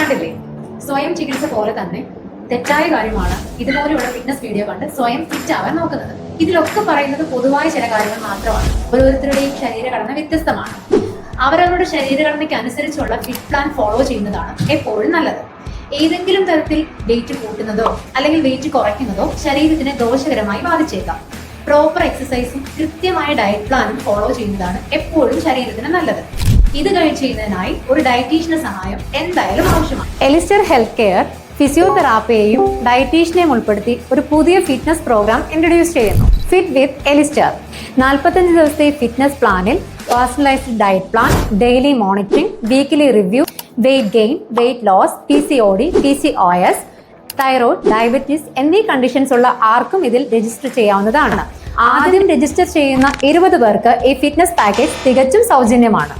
കണ്ടില്ലേ, സ്വയം ചികിത്സ പോലെ തന്നെ തെറ്റായ കാര്യമാണ് ഇതുപോലെയുള്ള ഫിറ്റ്നസ് വീഡിയോ കണ്ട് സ്വയം ഫിറ്റ് ആവാൻ നോക്കുന്നത്. ഇതിലൊക്കെ പറയുന്നത് പൊതുവായ ചില കാര്യങ്ങൾ മാത്രമാണ്. ഓരോരുത്തരുടെയും ശരീരഘടന വ്യത്യസ്തമാണ്. അവരവരുടെ ശരീരഘടനയ്ക്ക് അനുസരിച്ചുള്ള ഫിറ്റ് പ്ലാൻ ഫോളോ ചെയ്യുന്നതാണ് എപ്പോഴും നല്ലത്. ഏതെങ്കിലും തരത്തിൽ വെയിറ്റ് കൂട്ടുന്നതോ അല്ലെങ്കിൽ വെയിറ്റ് കുറയ്ക്കുന്നതോ ശരീരത്തിനെ ദോഷകരമായി ബാധിച്ചേക്കാം. പ്രോപ്പർ എക്സസൈസും കൃത്യമായ ഡയറ്റ് പ്ലാനും ഫോളോ ചെയ്യുന്നതാണ് എപ്പോഴും ശരീരത്തിന് നല്ലത്. ഇത് ചെയ്യുന്നതിനായി ഒരു ഡയറ്റീഷ്യന്റെ സഹായം എന്തായാലും ആവശ്യമാണ്. എലിസ്റ്റർ ഹെൽത്ത് കെയർ ഫിസിയോതെറാപ്പിയെയും ഡയറ്റീഷ്യനെയും ഉൾപ്പെടുത്തി ഒരു പുതിയ ഫിറ്റ്നസ് പ്രോഗ്രാം ഇൻട്രൊഡ്യൂസ് ചെയ്യുന്നു. Fit with Elistar. 45 ദിവസത്തെ ഫിറ്റ്നസ് പ്ലാനിൽ personalised diet plan, daily monitoring, weekly review, weight gain, weight loss, PCOD, PCOS, thyroid, diabetes എന്നീ കണ്ടീഷൻസ് ഉള്ള ആർക്കും ഇതിൽ രജിസ്റ്റർ ചെയ്യാവുന്നതാണ്. ആദ്യം രജിസ്റ്റർ ചെയ്യുന്ന 20 പേർക്ക് ഈ ഫിറ്റ്നസ് പാക്കേജ് തികച്ചും സൗജന്യമാണ്.